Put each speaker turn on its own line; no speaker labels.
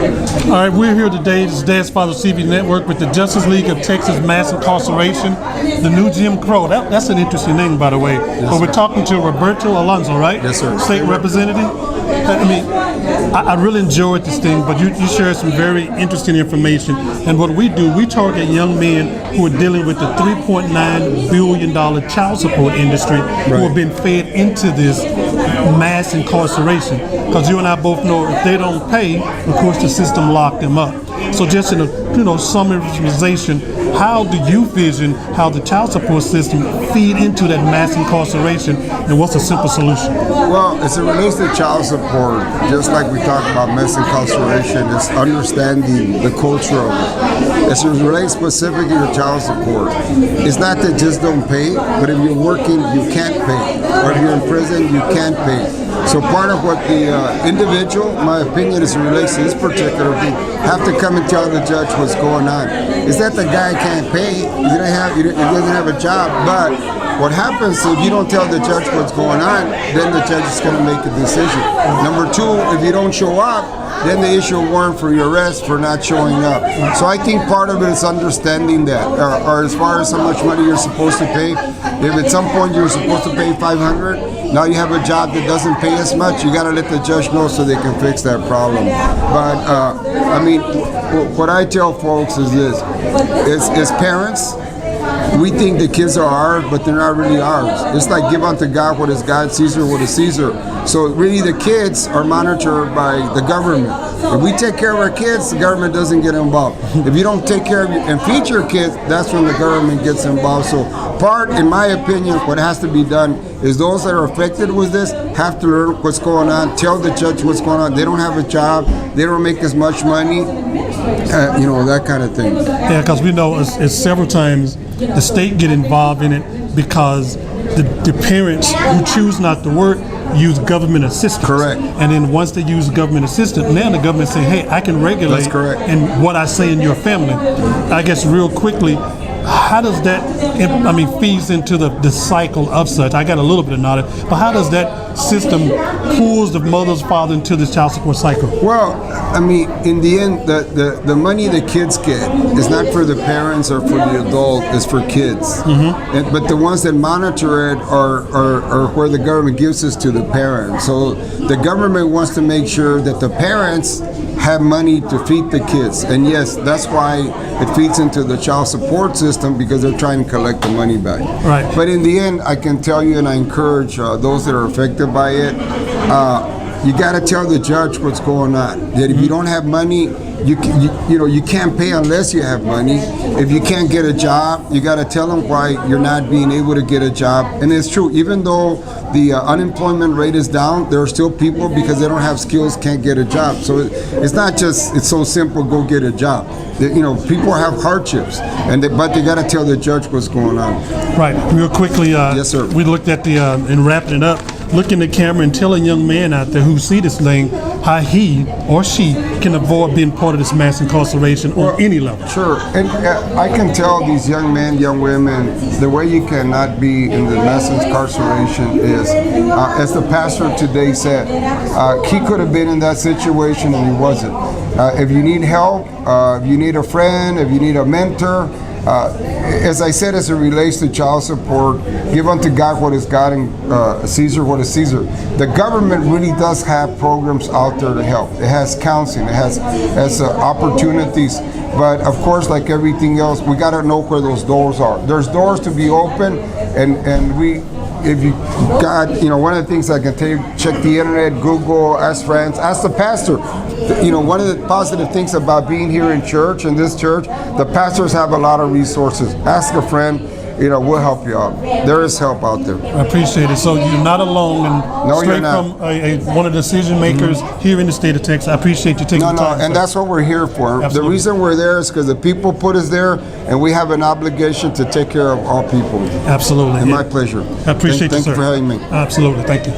All right, we're here today. This is Dad's Father TV Network with the Justice League of Texas Mass Incarceration, the new Jim Crow. That's an interesting name, by the way.
Yes,
but we're talking to Roberto Alonzo, right?
Yes, sir.
State representative. I mean, I really enjoyed this thing, but you shared some very interesting information. And what we do, we target young men who are dealing with the $3.9 billion child support industry, who have been fed into this mass incarceration. Because you and I both know if they don't pay, of course the system locked them up. So just in a summarization, how do you vision how the child support system feed into that mass incarceration, and what's a simple solution?
Well, as it relates to child support, just like we talked about mass incarceration, it's understanding the culture of it. As it relates specifically to child support, it's not that just don't pay, but if you're working, you can't pay. Or if you're in prison, you can't pay. So part of what the individual, my opinion, as it relates to this particular thing, have to come and tell the judge what's going on. Is that the guy can't pay, he doesn't have a job, but what happens if you don't tell the judge what's going on, then the judge is going to make a decision. Number two, if you don't show up, then they issue a warrant for your arrest for not showing up. So I think part of it is understanding that, or as far as how much money you're supposed to pay. If at some point you're supposed to pay $500, now you have a job that doesn't pay as much, you got to let the judge know so they can fix that problem. But I mean, what I tell folks is this: as parents, we think the kids are ours, but they're not really ours. It's like give unto God what is God, Caesar what is Caesar. So really the kids are monitored by the government. If we take care of our kids, the government doesn't get involved. If you don't take care of and feed your kids, that's when the government gets involved. So in my opinion, what has to be done is those that are affected with this have to learn what's going on, tell the judge what's going on. They don't have a job, they don't make as much money, that kind of thing.
Yeah, because we know it's several times the state get involved in it because the parents who choose not to work use government assistance.
Correct.
And then once they use government assistance, now the government say, hey, I can regulate.
That's correct.
And what I say in your family. I guess real quickly, how does that, feeds into the cycle of such? I got a little bit of knowledge, but how does that system pulls the mother's father into this child support cycle?
Well, in the end, the money the kids get is not for the parents or for the adult, it's for kids. Mm-hmm. But the ones that monitor it are where the government gives this to the parents. So the government wants to make sure that the parents have money to feed the kids. And yes, that's why it feeds into the child support system, because they're trying to collect the money back.
Right.
But in the end, I can tell you, and I encourage those that are affected by it, you got to tell the judge what's going on. That if you don't have money, you can't pay unless you have money. If you can't get a job, you got to tell them why you're not being able to get a job. And it's true, even though the unemployment rate is down, there are still people, because they don't have skills, can't get a job. So it's not just, it's so simple, go get a job. People have hardships, but they got to tell the judge what's going on.
Right. Real quickly,
yes, sir.
We looked at and wrapping it up, looking at the camera and telling young men out there who see this thing how he or she can avoid being part of this mass incarceration on any level.
Sure, and I can tell these young men, young women, the way you cannot be in the mass incarceration is, as the pastor today said, he could have been in that situation and he wasn't. If you need help, if you need a friend, if you need a mentor, as I said, as it relates to child support, give unto God what is God and Caesar what is Caesar. The government really does have programs out there to help. It has counseling, it has opportunities. But of course, like everything else, we got to know where those doors are. There's doors to be open, and one of the things I can tell you, check the internet, Google, ask friends, ask the pastor. One of the positive things about being here in church, in this church, the pastors have a lot of resources. Ask a friend, we'll help you out. There is help out there.
I appreciate it. So you're not alone, and straight from one of the decision makers here in the state of Texas. I appreciate you taking the time.
And that's what we're here for.
Absolutely.
The reason we're there is because the people put us there, and we have an obligation to take care of all people.
Absolutely.
And my pleasure.
I appreciate
Thank
you,
you for having me.
Absolutely. Thank you.